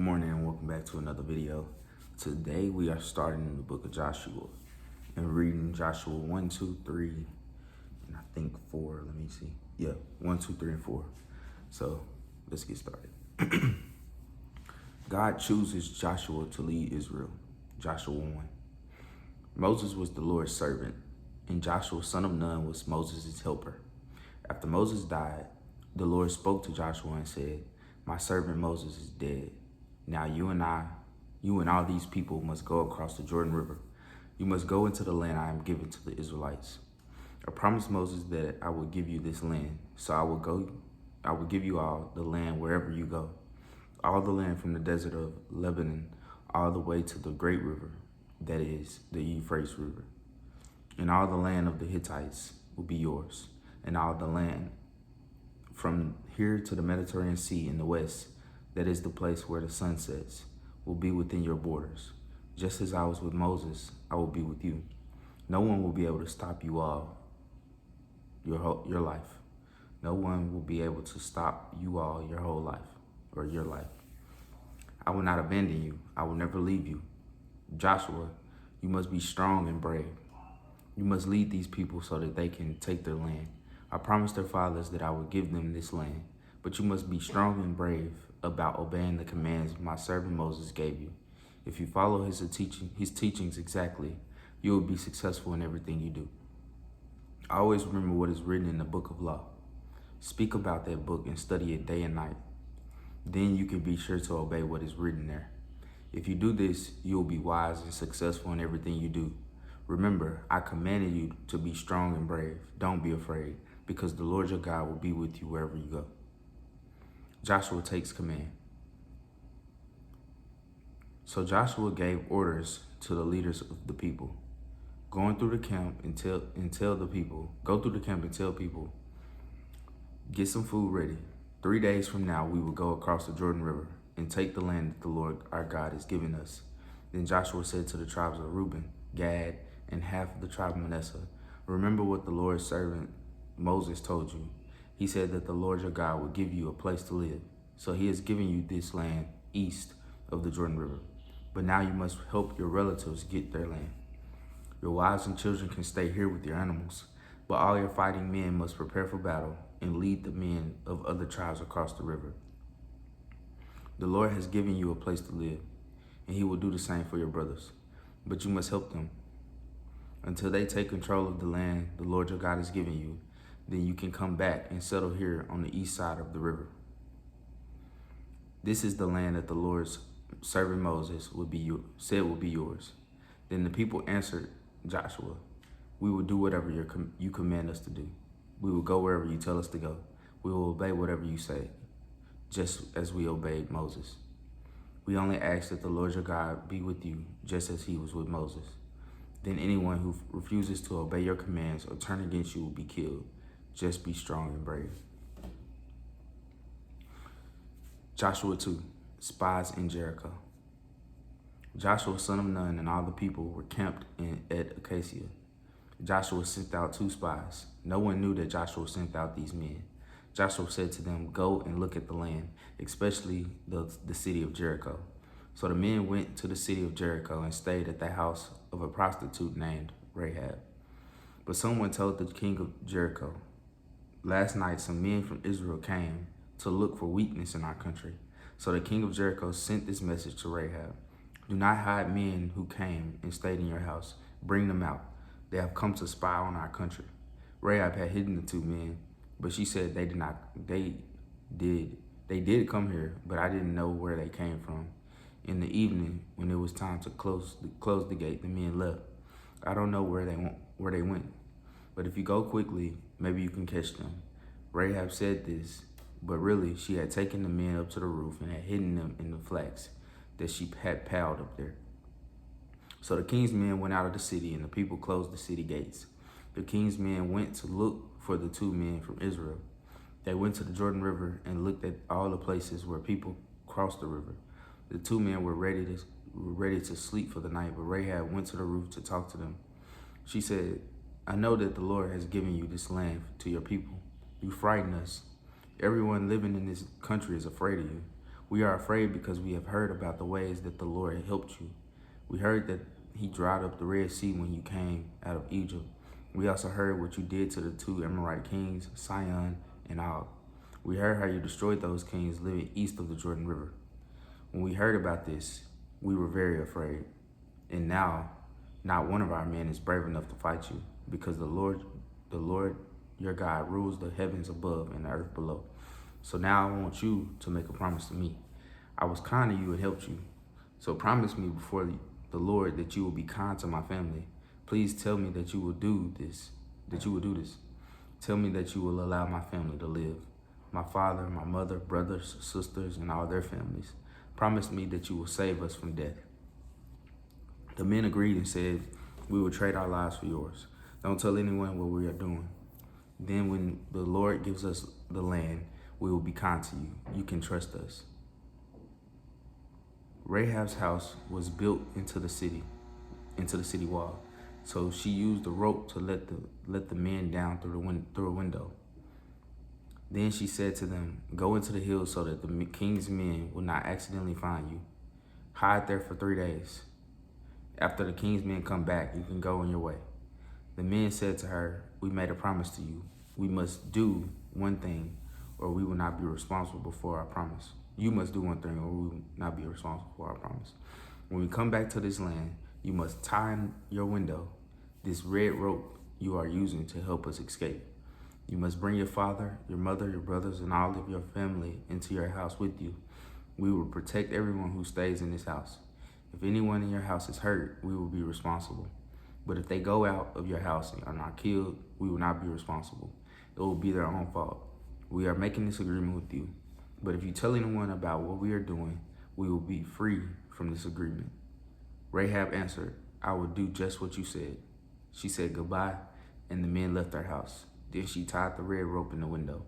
morning and welcome back to another video. Today we are starting in the book of Joshua and reading Joshua 1, 2, 3, and I think 4. Let me see. Yeah, 1, 2, 3, and 4. So let's get started. God chooses Joshua to lead Israel. Joshua 1. Moses was the Lord's servant, and Joshua, son of Nun, was Moses' helper. After Moses died, the Lord spoke to Joshua and said, "My servant Moses is dead. Now you and all these people must go across the Jordan River. You must go into the land I am giving to the Israelites. I promised Moses that I would give you this land, so I will give you all the land wherever you go. All the land from the desert of Lebanon all the way to the great river, that is, the Euphrates River. And all the land of the Hittites will be yours, and all the land from here to the Mediterranean Sea in the west, that is the place where the sun sets, will be within your borders. Just as I was with Moses, I will be with you. No one will be able to stop you all your life. No one will be able to stop you all your whole life, or your life. I will not abandon you. I will never leave you. Joshua, you must be strong and brave. You must lead these people so that they can take their land. I promised their fathers that I would give them this land, but you must be strong and brave about obeying the commands my servant Moses gave you. If you follow his teachings exactly, you will be successful in everything you do. Always remember what is written in the book of law. Speak about that book and study it day and night. Then you can be sure to obey what is written there. If you do this, you will be wise and successful in everything you do. Remember, I commanded you to be strong and brave. Don't be afraid, because the Lord your God will be with you wherever you go." Joshua takes command. So Joshua gave orders to the leaders of the people. Go through the camp and tell people, get some food ready. 3 days from now, we will go across the Jordan River and take the land that the Lord our God has given us. Then Joshua said to the tribes of Reuben, Gad, and half of the tribe of Manasseh, remember what the Lord's servant Moses told you. He said that the Lord your God will give you a place to live. So he has given you this land east of the Jordan River. But now you must help your relatives get their land. Your wives and children can stay here with your animals, but all your fighting men must prepare for battle and lead the men of other tribes across the river. The Lord has given you a place to live, and he will do the same for your brothers. But you must help them. Until they take control of the land the Lord your God has given you, then you can come back and settle here on the east side of the river. This is the land that the Lord's servant Moses said will be yours. Then the people answered Joshua, "We will do whatever you command us to do. We will go wherever you tell us to go. We will obey whatever you say, just as we obeyed Moses. We only ask that the Lord your God be with you, just as he was with Moses. Then anyone who refuses to obey your commands or turn against you will be killed. Just be strong and brave." Joshua 2, Spies in Jericho. Joshua, son of Nun, and all the people were camped at Acacia. Joshua sent out 2 spies. No one knew that Joshua sent out these men. Joshua said to them, "Go and look at the land, especially the city of Jericho." So the men went to the city of Jericho and stayed at the house of a prostitute named Rahab. But someone told the king of Jericho, "Last night some men from Israel came to look for weakness in our country." So the king of Jericho sent this message to Rahab: "Do not hide men who came and stayed in your house. Bring them out. They have come to spy on our country." Rahab had hidden the 2 men, but she said they did come here, but I didn't know where they came from. In the evening, when it was time to close the gate, the men left. I don't know where they went, but if you go quickly, maybe you can catch them." Rahab said this, but really she had taken the men up to the roof and had hidden them in the flax that she had piled up there. So the king's men went out of the city, and the people closed the city gates. The king's men went to look for the 2 men from Israel. They went to the Jordan River and looked at all the places where people crossed the river. The 2 men were ready to sleep for the night, but Rahab went to the roof to talk to them. She said, "I know that the Lord has given you this land to your people. You frighten us. Everyone living in this country is afraid of you. We are afraid because we have heard about the ways that the Lord helped you. We heard that he dried up the Red Sea when you came out of Egypt. We also heard what you did to the two Amorite kings, Sihon and Og. We heard how you destroyed those kings living east of the Jordan River. When we heard about this, we were very afraid. And now, not one of our men is brave enough to fight you, because the Lord your God rules the heavens above and the earth below. So now I want you to make a promise to me. I was kind to you and helped you. So promise me before the Lord that you will be kind to my family. Please tell me that you will do this, Tell me that you will allow my family to live. My father, my mother, brothers, sisters, and all their families. Promise me that you will save us from death. The men agreed and said, we will trade our lives for yours. Don't tell anyone what we are doing. Then when the Lord gives us the land, we will be kind to you. You can trust us. Rahab's house was built into the city wall. So she used a rope to let the men down through a window. Then she said to them, go into the hills so that the king's men will not accidentally find you. Hide there for 3 days. After the king's men come back, you can go on your way. The men said to her, we made a promise to you. We must do one thing, or we will not be responsible for our promise. You must do one thing, or we will not be responsible for our promise. When we come back to this land, you must tie in your window this red rope you are using to help us escape. You must bring your father, your mother, your brothers, and all of your family into your house with you. We will protect everyone who stays in this house. If anyone in your house is hurt, we will be responsible. But if they go out of your house and are not killed, we will not be responsible. It will be their own fault. We are making this agreement with you. But if you tell anyone about what we are doing, we will be free from this agreement. Rahab answered, I will do just what you said. She said goodbye, and the men left their house. Then she tied the red rope in the window.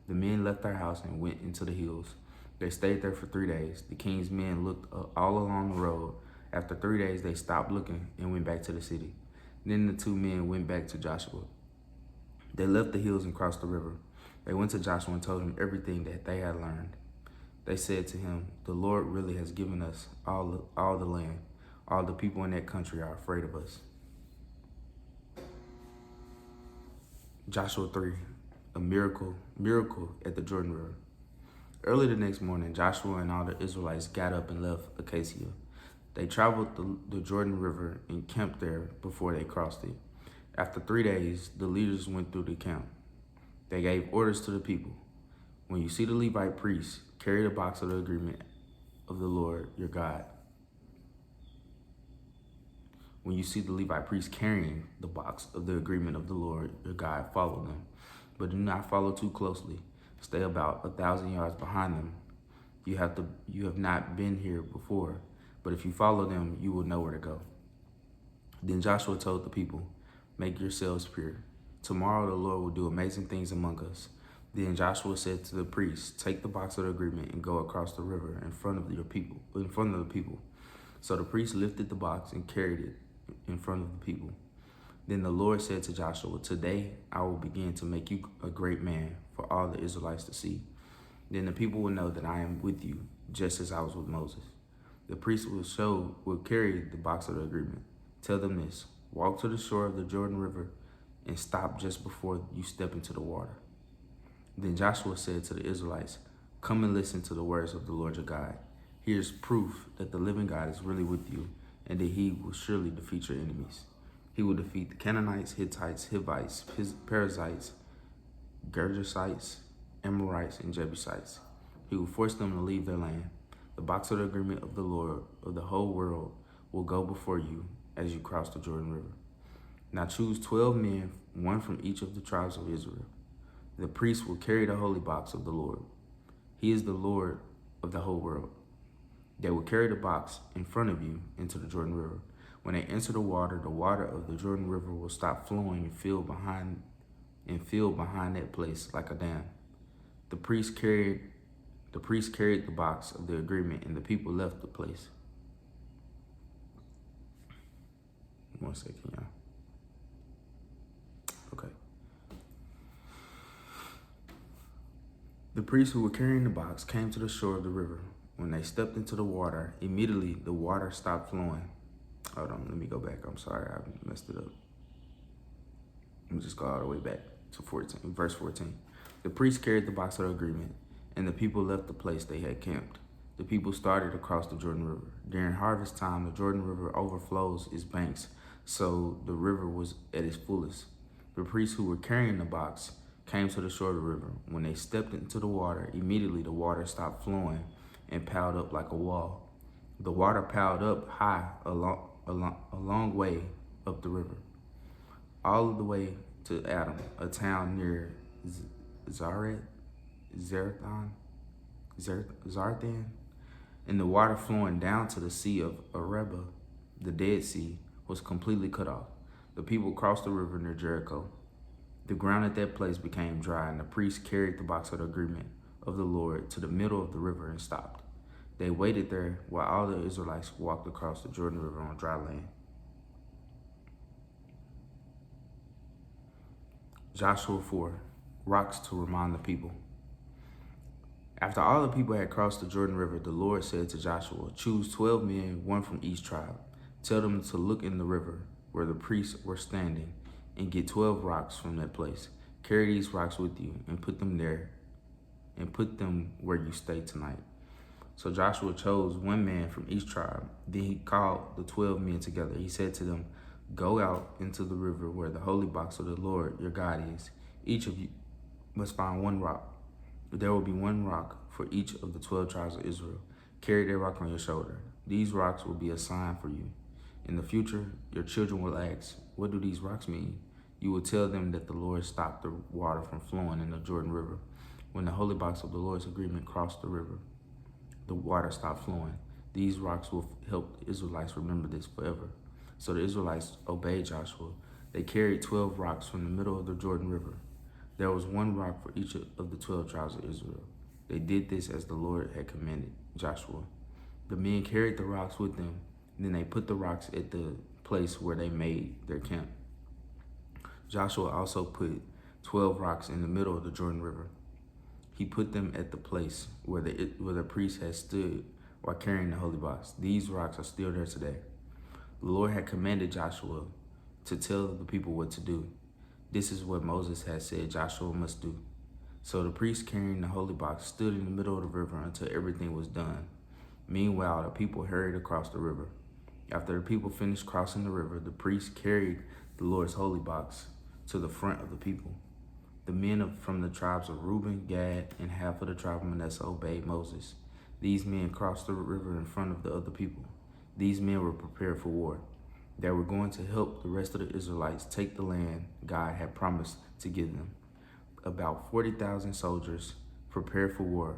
The men left their house and went into the hills. They stayed there for 3 days. The king's men looked all along the road. After 3 days, they stopped looking and went back to the city. Then the two men went back to Joshua. They left the hills and crossed the river. They went to Joshua and told him everything that they had learned. They said to him, the Lord really has given us all the land. All the people in that country are afraid of us. Joshua 3, a miracle at the Jordan River. Early the next morning, Joshua and all the Israelites got up and left Acacia. They traveled the Jordan River and camped there before they crossed it. After 3 days, the leaders went through the camp. They gave orders to the people. When you see the Levite priests, carry the box of the agreement of the Lord your God. When you see the Levite priests carrying the box of the agreement of the Lord your God, follow them. But do not follow too closely. Stay about 1,000 yards behind them. You have not been here before, but if you follow them, you will know where to go. Then Joshua told the people, make yourselves pure. Tomorrow the Lord will do amazing things among us. Then Joshua said to the priests, take the box of the agreement and go across the river in front of the people. So the priests lifted the box and carried it in front of the people. Then the Lord said to Joshua, today I will begin to make you a great man for all the Israelites to see. Then the people will know that I am with you, just as I was with Moses. The priests will carry the box of the agreement. Tell them this, walk to the shore of the Jordan River and stop just before you step into the water. Then Joshua said to the Israelites, come and listen to the words of the Lord your God. Here's proof that the living God is really with you and that he will surely defeat your enemies. He will defeat the Canaanites, Hittites, Hivites, Perizzites, Gergesites, Amorites, and Jebusites. He will force them to leave their land. The box of the agreement of the Lord of the whole world will go before you as you cross the Jordan River. Now choose 12 men, one from each of the tribes of Israel. The priests will carry the holy box of the Lord. He is the Lord of the whole world. They will carry the box in front of you into the Jordan River. When they enter the water of the Jordan River will stop flowing and fill behind that place like a dam. The priest carried the box of the agreement, and the people left the place. 1 second, y'all. Okay. The priests who were carrying the box came to the shore of the river. When they stepped into the water, immediately the water stopped flowing. Hold on, let me go back. I'm sorry, I messed it up. Let me just go all the way back to verse 14. The priest carried the box of the agreement, and the people left the place they had camped. The people started across the Jordan River. During harvest time, the Jordan River overflows its banks, so the river was at its fullest. The priests who were carrying the box came to the shore of the river. When they stepped into the water, immediately the water stopped flowing and piled up like a wall. The water piled up high a long way up the river, all the way to Adam, a town near Zarthan, and the water flowing down to the sea of Araba, the Dead Sea, was completely cut off. The people crossed the river near Jericho. The ground at that place became dry, and the priests carried the box of the agreement of the Lord to the middle of the river and stopped. They waited there while all the Israelites walked across the Jordan River on dry land. Joshua 4, rocks to remind the people. After all the people had crossed the Jordan River, the Lord said to Joshua, "Choose 12 men, one from each tribe. Tell them to look in the river where the priests were standing and get 12 rocks from that place. Carry these rocks with you and put them where you stay tonight." So Joshua chose one man from each tribe. Then he called the 12 men together. He said to them, "Go out into the river where the holy box of the Lord your God is. Each of you must find one rock. There will be one rock for each of the 12 tribes of Israel. Carry that rock on your shoulder. These rocks will be a sign for you. In the future, your children will ask, 'What do these rocks mean?' You will tell them that the Lord stopped the water from flowing in the Jordan River. When the holy box of the Lord's agreement crossed the river, the water stopped flowing. These rocks will help the Israelites remember this forever." So the Israelites obeyed Joshua. They carried 12 rocks from the middle of the Jordan River. There was one rock for each of the 12 tribes of Israel. They did this as the Lord had commanded Joshua. The men carried the rocks with them, and then they put the rocks at the place where they made their camp. Joshua also put 12 rocks in the middle of the Jordan River. He put them at the place where the priest had stood while carrying the holy box. These rocks are still there today. The Lord had commanded Joshua to tell the people what to do. This is what Moses had said Joshua must do. So the priest carrying the holy box stood in the middle of the river until everything was done. Meanwhile, the people hurried across the river. After the people finished crossing the river, the priest carried the Lord's holy box to the front of the people. The men from the tribes of Reuben, Gad, and half of the tribe of Manasseh obeyed Moses. These men crossed the river in front of the other people. These men were prepared for war. They were going to help the rest of the Israelites take the land God had promised to give them. About 40,000 soldiers prepared for war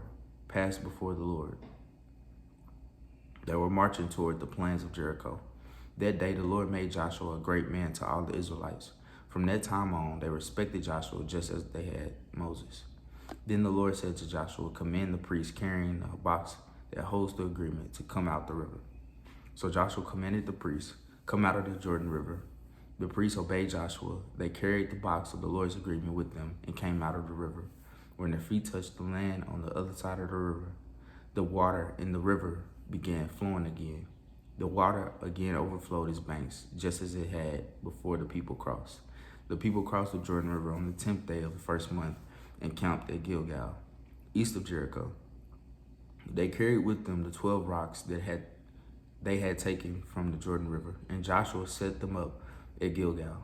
passed before the Lord. They were marching toward the plains of Jericho. That day the Lord made Joshua a great man to all the Israelites. From that time on, they respected Joshua just as they had Moses. Then the Lord said to Joshua, "Command the priest carrying the box that holds the agreement to come out the river." So Joshua commanded the priests, "Come out of the Jordan River." The priests obeyed Joshua. They carried the box of the Lord's agreement with them and came out of the river. When their feet touched the land on the other side of the river, the water in the river began flowing again. The water again overflowed its banks, just as it had before the people crossed. The people crossed the Jordan River on the 10th day of the first month and camped at Gilgal, east of Jericho. They carried with them the 12 rocks that they had taken from the Jordan River, and Joshua set them up at Gilgal.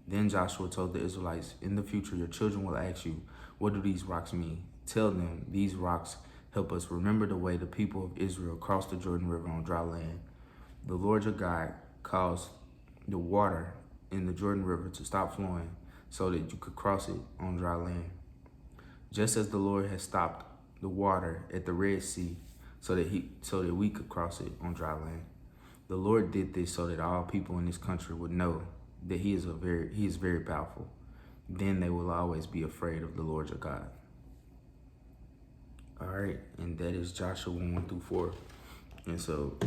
Then Joshua told the Israelites, "In the future, your children will ask you, 'What do these rocks mean?' Tell them, 'These rocks help us remember the way the people of Israel crossed the Jordan River on dry land. The Lord your God caused the water in the Jordan River to stop flowing so that you could cross it on dry land. Just as the Lord has stopped the water at the Red Sea so that we could cross it on dry land. The Lord did this so that all people in this country would know that he is very powerful. Then they will always be afraid of the Lord your God." All right, and that is Joshua 1-4. And so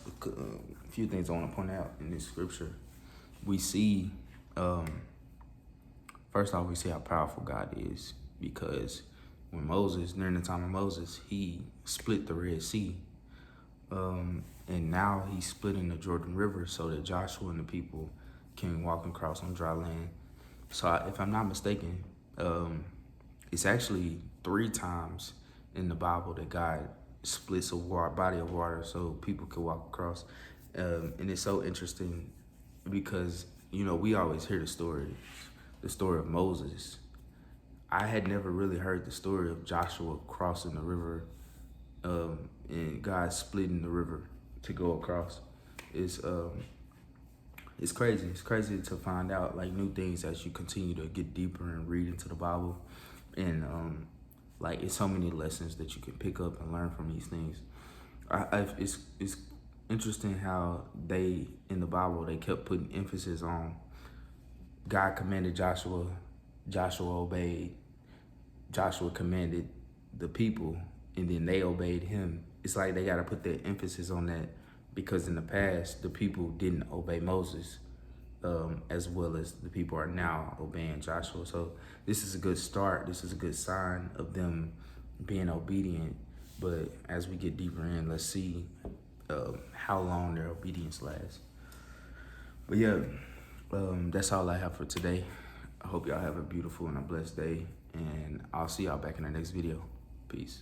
a few things I want to point out in this scripture. We see, first off, we see how powerful God is, because during the time of Moses, he split the Red Sea. And now he's splitting the Jordan River so that Joshua and the people can walk across on dry land. So if I'm not mistaken, it's actually 3 times in the Bible that God splits a body of water so people can walk across. And it's so interesting because, we always hear the story of Moses. I had never really heard the story of Joshua crossing the river, and God splitting the river to go across. It's crazy. It's crazy to find out like new things as you continue to get deeper and read into the Bible, and it's so many lessons that you can pick up and learn from these things. It's interesting how in the Bible they kept putting emphasis on God commanded Joshua, Joshua obeyed, Joshua commanded the people, and then they obeyed him. It's like they got to put that emphasis on that because in the past, the people didn't obey Moses as well as the people are now obeying Joshua. So this is a good start. This is a good sign of them being obedient. But as we get deeper in, let's see how long their obedience lasts. But yeah, that's all I have for today. I hope y'all have a beautiful and a blessed day, and I'll see y'all back in the next video. Peace.